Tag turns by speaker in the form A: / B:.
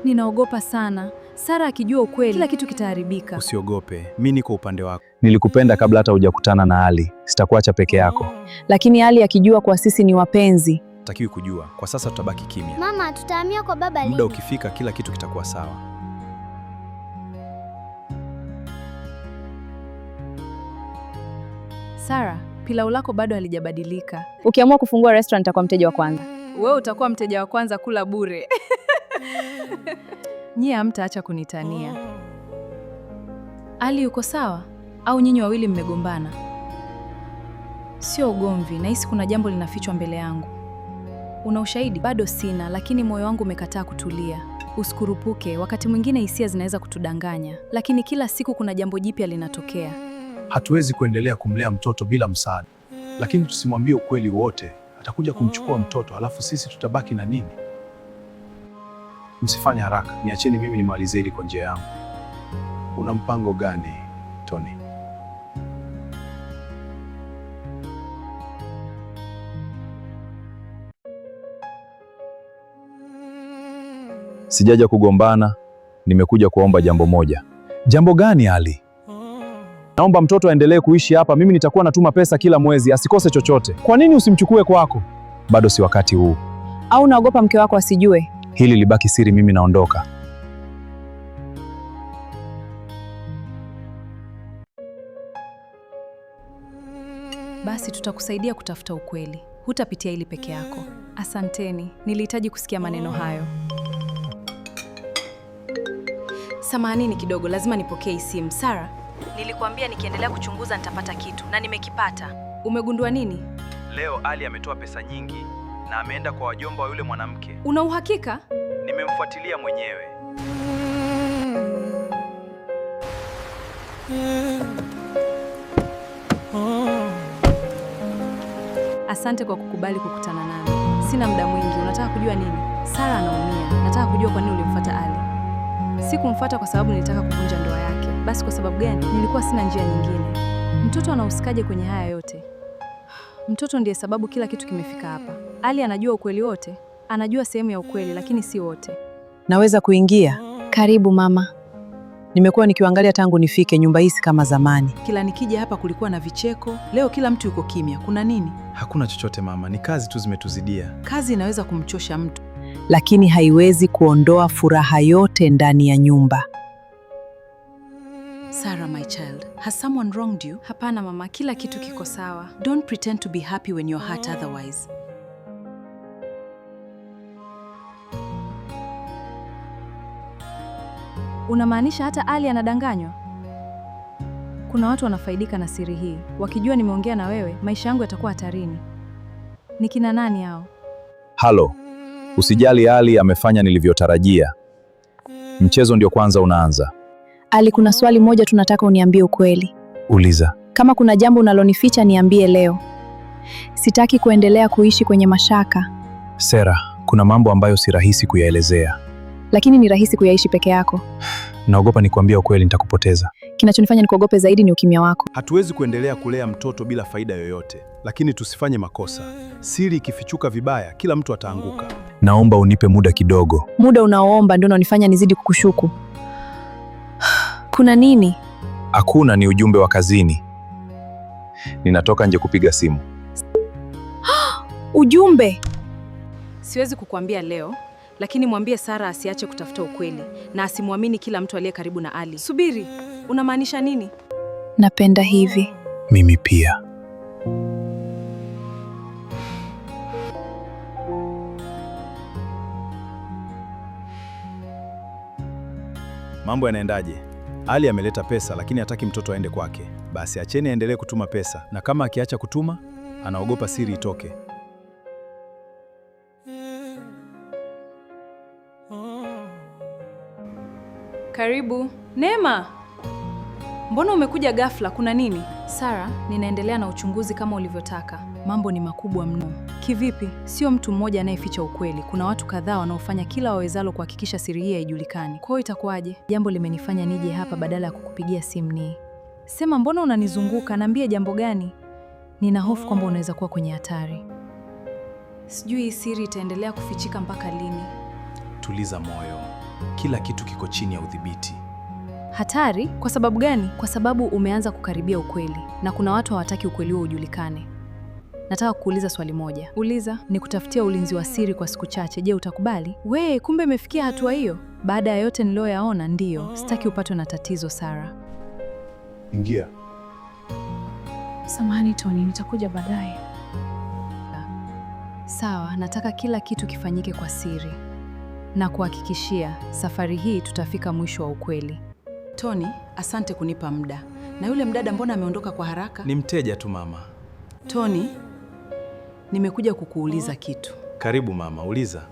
A: Ninaogopa sana. Sara akijua ukweli, kila kitu kitaharibika.
B: Usiogope, mimi niko upande wako.
C: Nilikupenda kabla hata hujakutana na Ali. Sitakuacha peke yako.
D: Lakini Ali akijua kuwa sisi ni wapenzi.
B: Takiwi kujua. Kwa sasa tutabaki kimya.
E: Mama, tutahamia kwa baba lini?
B: Muda ukifika kila kitu kitakuwa sawa.
A: Sara, pilau lako bado halijabadilika.
D: Ukiamua kufungua restaurant utakuwa mteja wa kwanza.
A: Wewe utakuwa mteja wa kwanza kula bure. Nyie hamtaacha kunitania. Ali yuko sawa? Au nyinyi wawili mmegombana? Sio ugomvi, nahisi kuna jambo linafichwa mbele yangu. Una ushahidi? Bado sina, lakini moyo wangu umekataa kutulia. Usikurupuke, wakati mwingine hisia zinaweza kutudanganya, lakini kila siku kuna jambo jipya linatokea.
F: Hatuwezi kuendelea kumlea mtoto bila msaada, lakini tusimwambie ukweli wote. Atakuja kumchukua mtoto, halafu sisi tutabaki na nini? Msifanye haraka, niacheni mimi nimalize hili kwa njia yangu. Una mpango gani, Tony?
C: Sijaja kugombana, nimekuja kuomba jambo moja.
F: Jambo gani, Ali?
C: Naomba mtoto aendelee kuishi hapa, mimi nitakuwa natuma pesa kila mwezi, asikose chochote.
F: Kwa nini usimchukue kwako?
C: Bado si wakati huu.
D: Au unaogopa mke wako asijue?
C: Hili libaki siri, mimi naondoka.
A: Basi tutakusaidia kutafuta ukweli. Hutapitia hili peke yako. Asanteni, nilihitaji kusikia maneno hayo. Samahanini kidogo, lazima nipokee simu. Sara, nilikuambia nikiendelea kuchunguza nitapata kitu, na nimekipata. Umegundua nini?
B: Leo Ali ametoa pesa nyingi na ameenda kwa wajomba wa yule mwanamke.
A: Una uhakika?
B: Nimemfuatilia mwenyewe.
A: Asante kwa kukubali kukutana nami. Sina muda mwingi. Unataka kujua nini? Sara anaumia. Nataka kujua kwa nini ulimfuata Ali. Sikumfuata kwa sababu nilitaka kuvunja ndoa yake. Basi kwa sababu gani? Nilikuwa sina njia nyingine. Mtoto anahusikaje kwenye haya yote? Mtoto ndiye sababu kila kitu kimefika hapa. Ali anajua ukweli wote. Anajua sehemu ya ukweli, lakini si wote.
G: Naweza kuingia?
D: Karibu mama.
G: Nimekuwa nikiangalia tangu nifike, nyumba hii si kama zamani.
H: Kila nikija hapa kulikuwa na vicheko, leo kila mtu yuko kimya. Kuna nini?
B: Hakuna chochote mama, ni kazi tu zimetuzidia.
H: Kazi inaweza kumchosha mtu,
G: lakini haiwezi kuondoa furaha yote ndani ya nyumba.
H: Sarah, my child, has someone wronged you?
A: Hapana mama, kila kitu kiko sawa.
H: Don't pretend to be happy when you're hurt otherwise.
A: Unamaanisha hata Ali anadanganywa? Kuna watu wanafaidika na siri hii. Wakijua nimeongea na wewe, maisha yangu yatakuwa hatarini. Ni kina nani hao?
C: Halo, usijali, Ali amefanya nilivyotarajia. Mchezo ndio kwanza unaanza.
D: Ali, kuna swali moja tunataka uniambie ukweli.
C: Uliza.
D: Kama kuna jambo unalonificha niambie leo. Sitaki kuendelea kuishi kwenye mashaka.
C: Sera, kuna mambo ambayo si rahisi kuyaelezea.
D: Lakini ni rahisi kuyaishi peke yako.
C: Naogopa nikwambia ukweli nitakupoteza.
D: Kinachonifanya nikuogope zaidi ni ukimya wako.
B: Hatuwezi kuendelea kulea mtoto bila faida yoyote, lakini tusifanye makosa. Siri ikifichuka vibaya, kila mtu ataanguka.
C: Naomba unipe muda kidogo.
D: Muda unaoomba ndio unanifanya nizidi kukushuku. Kuna nini?
C: Hakuna, ni ujumbe wa kazini. Ninatoka nje kupiga simu.
D: Ujumbe?
A: Siwezi kukuambia leo, lakini mwambie Sara asiache kutafuta ukweli na asimwamini kila mtu aliye karibu na Ali. Subiri, unamaanisha nini?
D: Napenda hivi.
C: Mimi pia.
B: Mambo yanaendaje? Ali ameleta pesa lakini hataki mtoto aende kwake. Basi acheni aendelee kutuma pesa, na kama akiacha kutuma, anaogopa siri itoke.
A: Karibu. Neema, mbona umekuja ghafla? Kuna nini? Sara, ninaendelea na uchunguzi kama ulivyotaka. Mambo ni makubwa mno. Kivipi? Sio mtu mmoja anayeficha ukweli. Kuna watu kadhaa wanaofanya kila wawezalo kuhakikisha siri hii haijulikani. Kwa hiyo itakuwaje? Jambo limenifanya nije hapa badala ya kukupigia simu ni. Sema, mbona unanizunguka? Niambie jambo gani? Nina hofu kwamba unaweza kuwa kwenye hatari. Sijui hii siri itaendelea kufichika mpaka lini.
B: Tuliza moyo. kila kitu kiko chini ya udhibiti.
A: Hatari? Kwa sababu gani? Kwa sababu umeanza kukaribia ukweli na kuna watu hawataki ukweli huo ujulikane. Nataka kukuuliza swali moja. Uliza. Nikutafutia ulinzi wa siri kwa siku chache. Je, utakubali? We, kumbe imefikia hatua hiyo? Baada ya yote niliyoyaona, ndiyo. Sitaki upatwe na tatizo, Sara.
F: Ingia.
D: Samahani Tony, nitakuja baadaye.
A: Sawa, nataka kila kitu kifanyike kwa siri. Na kuhakikishia, safari hii tutafika mwisho wa ukweli.
H: Tony, asante kunipa muda. Na yule mdada mbona ameondoka kwa haraka?
B: Ni mteja tu mama.
H: Tony, nimekuja kukuuliza kitu.
B: Karibu mama, uliza.